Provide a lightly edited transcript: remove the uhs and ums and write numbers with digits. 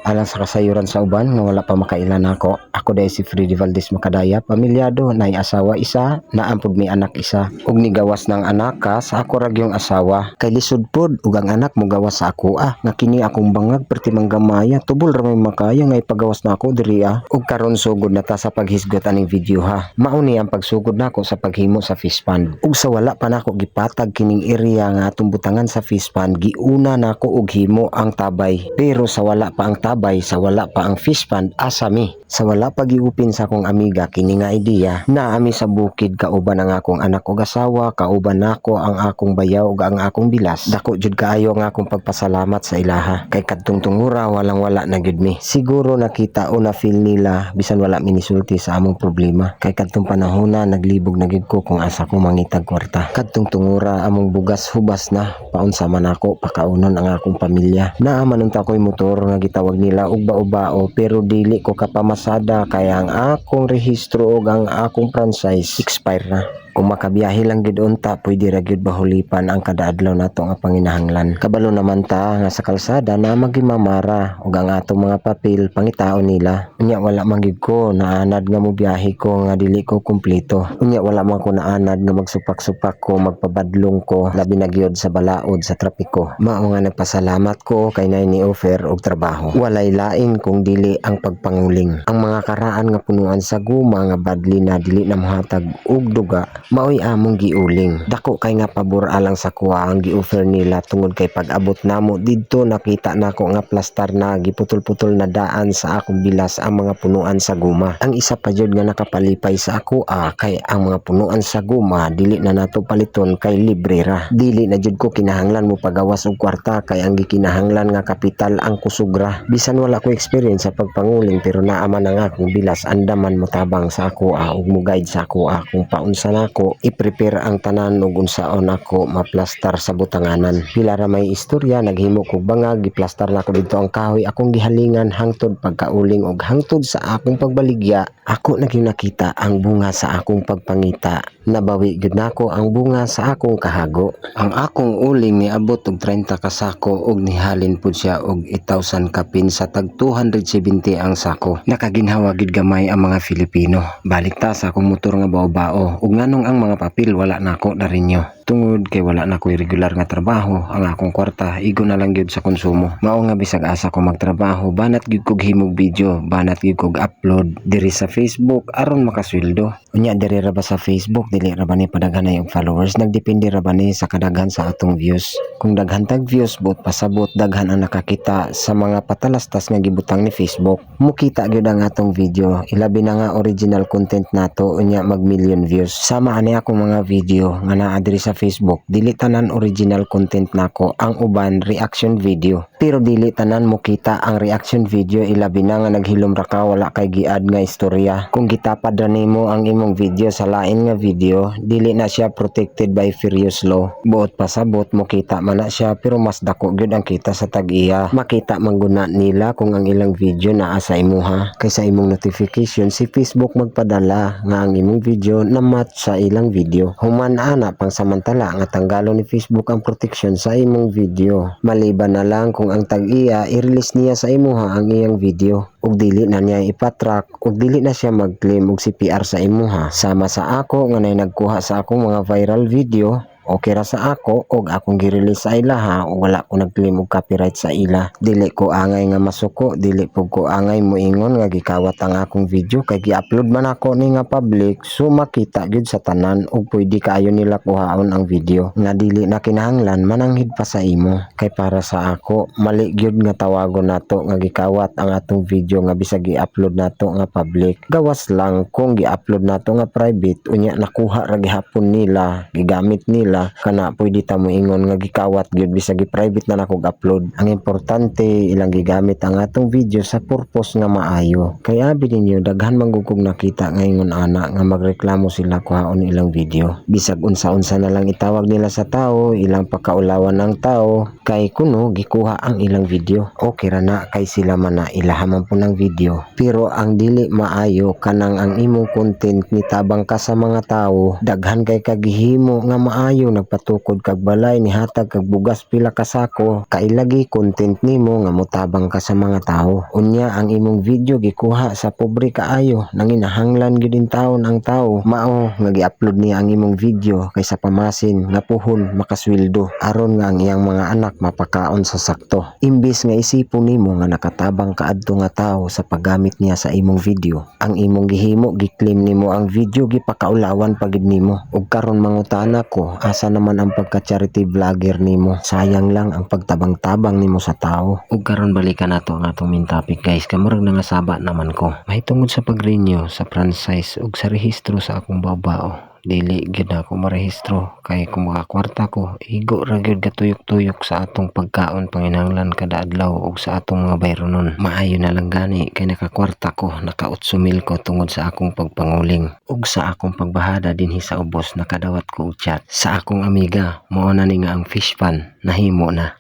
Alang sa kasayuran sa uban nga wala pa makailan ako dahil si Freddy Valdez Macadaya, pamilyado, nay asawa isa, naampod mi anak isa, ug ni gawas ng anak ka sa ako ragyong asawa. Kay lisod pod ug ang anak mo gawas sa ako nga kini akong bangag perti manggamaya, tubol ra may makaya nga ipagawas na ako diri ug karon sugod na ta sa paghisgot aning video ha. Mao ni ang pagsugod nako sa paghimo sa fish pond. Ug sa wala pa nako gipatag kining area nga atong butangan sa fish pond, giuna nako og himo ang tabay. Pero sa wala pa ang tabay, sa wala pa ang fish pond, asami. Sa wala pa giupin sa akong amiga kini nga idea, naami sa bukid kauban ang akong anak ug asawa, kauban nako ang akong bayaw ug ang akong bilas. Dako jud kaayo ang akong pagpasalamat sa ilaha. Kay kadtong tungura walang wala na gyud mi. Siguro nakita o na feel nila bisan wala minisulti sa among problema. Kay kadtong panahona naglibog na gyud ko kung asa ko mangitag kwarta. Kadtong tungura among bugas hubas na, paunsa man ako pakaunon ang akong pamilya. Naaman unta ko'y motor nga gitawag nila ugba-ubao pero dili ko kapamasada kaya ang akong rehistro ug ang akong franchise expire na. Kung makabiyahe lang gid unta, pwede ra gyud bahulipan ang kada adlaw nato nga panginahanglan. Kabalo naman ta nga sa kalsada na magimamara ug ang atong mga papel pangitaon nila. Unya wala man gid ko naanad nga mo biyahe ko nga dili ko kumpleto. Unya wala man ko naanad nga magsupak-supak ko, magpabadlong ko labi na gyud sa balaod sa trapiko. Mao nga nagpasalamat ko kay nay ni offer og trabaho. Walay lain kung dili ang pagpanguling. Ang mga karaan nga punuan sa guma nga badli na dili na mohatag og duga, maoy among giuling. Dako kay nga pabor alang sa kuha ang gi-offer nila tungod kay pag-abot namo didto nakita nako nga plastar na giputol-putol na daan sa akong bilas ang mga punuan sa guma. Ang isa pa jud nga nakapalipay sa ako kay ang mga punuan sa guma dili na nato paliton kay libre ra. Dili na jud ko kinahanglan mo pagawas og kwarta kay ang gikinahanglan nga kapital ang kusugra. Bisan wala ko experience sa pagpanguling pero naa man ang akong bilas andaman mo tabang sa ako ug mo guide sa ako kung paunsa na ko i-prepare ang tanan ug unsaon ako maplastar sa butanganan. Pila ra may istorya naghimo kog bangag giplastar na ko didto ang kahoy akong gihalingan hangtod pagkauling ug hangtod sa akong pagbaligya ako naging nakita ang bunga sa akong pagpangita. Nabawi gud nako ang bunga sa akong kahago. Ang akong uling niabot og 30 ka sako ug nihalin pud siya og 8,000 kapin sa tag 270 ang sako. Nakaginhawa gid gamay ang mga Filipino. Balik ta sa akong motor nga bao-bao ug nganong ang mga papel wala nako na rinyo. Tungod kay wala na ko'y regular nga trabaho, ang akong kwarta igo na lang gyud sa konsumo. Mao nga bisag asa ko magtrabaho, banat gyud kog himog video, banat gyud kog upload diri sa Facebook aron makasweldo. Unya diri ra ba sa Facebook dili ra ba ni padaghanay og followers, nagdepende ra ba ni sa kadaghan sa atong views. Kung daghan tag views buot pasabot daghan ang nakakita sa mga patalastas nga gibutang ni Facebook. Mukita gyud ang atong video, ilabi na nga original content nato unya mag million views. Sama ani akong mga video nga naa diri sa Facebook, dili tanan original content nako, ang uban reaction video. Pero dili tanan mo kita ang reaction video, ilabi na nga naghilom ra ka wala kay giad nga istorya. Kung gitapad ra nimo ang imong video sa lain nga video, dili na siya protected by Furious Law. Buot pasabot mo kita man na siya pero mas dako gyud ang kita sa tag-iya. Makita mangguna nila kung ang ilang video naa sa imuha. Kay sa imong notification si Facebook magpadala nga ang imong video na match sa ilang video. Human ana pang samantala nga tanggalon ni Facebook ang protection sa imong video. Maliban na lang kung ang tag-iya i-release niya sa imuha ang iyang video ug dili na niya ipatrack ug dili na siya mag-claim og CPR sa imuha. Sama sa ako nga nay nagkuha sa akong mga viral video, okay ra sa ako og akong gi-release sa ilaha ug wala ko nag-claim og copyright sa ila. Dili ko angay nga masuko, dili pug ko angay moingon nga gikawat ang akong video kay gi-upload man ako ni nga public so makita gyud sa tanan ug pwede kaayo nila kuhaon ang video nga dili na kinahanglan mananghid pa sa imo. Kay para sa ako mali gyud nga tawagon nato nga gikawat ang atong video nga bisag gi-upload nato nga public. Gawas lang kung gi-upload nato nga private unya nakuha ra gihapon nila, gigamit nila kana pwede ta moingon nga gikawat gyud bisag i-private na nakog upload. Ang importante ilang gigamit ang atong video sa purpose nga maayo. Kaya abi ninyo daghan manggugog nakita ngayon ana nga magreklamo sila kuhaon ilang video. Bisag unsa-unsa na lang itawag nila sa tao, ilang pagkaulawan ng tao kay kuno gikuha ang ilang video. Okay ra na kay sila man na ilahaman po ng video. Pero ang dili maayo kanang ang imong content nitabang ka sa mga tao, daghan kay kagihimo nga maayo maayo nagpatukod kag balay nihatag kag bugas pila ka sako kay lagi content nimo nga motabang ka sa mga tawo. Unya ang imong video gikuha sa pobre kaayo nanginahanglan gyud in taon ang tawo mao nga gi-upload niya ang imong video kaysa pamasin nga puhon makasweldo aron nga ang iyang mga anak mapakaon sa sakto. Imbis nga isipon nimo nga nakatabang kaadto nga tawo sa paggamit niya sa imong video, ang imong gihimo gi-claim nimo ang video gipakaulawan pagid nimo. Ug karon mangutana ko, asa naman ang pagka-charity vlogger nimo? Sayang lang ang pagtabang-tabang nimo sa tao. Ug karon balikan nato ang atong main topic guys, kamurag nangasaba naman ko. Mahitungod sa pag-renew sa franchise ug sa rehistro sa akong babao. Dili gyud ako marehistro kay kung makakwarta ko igo ra gyud katuyok-tuyok sa atong pagkaon panginahanglan kada adlaw ug sa atong mga bayronon. Maayo na lang gani kay nakakwarta ko, naka 8,000 ko tungod sa akong pagpanguling ug sa akong pagbahada dinhi sa ubos nakadawat ko og chat sa akong amiga. Mao na ni nga ang fish pan nahimo na.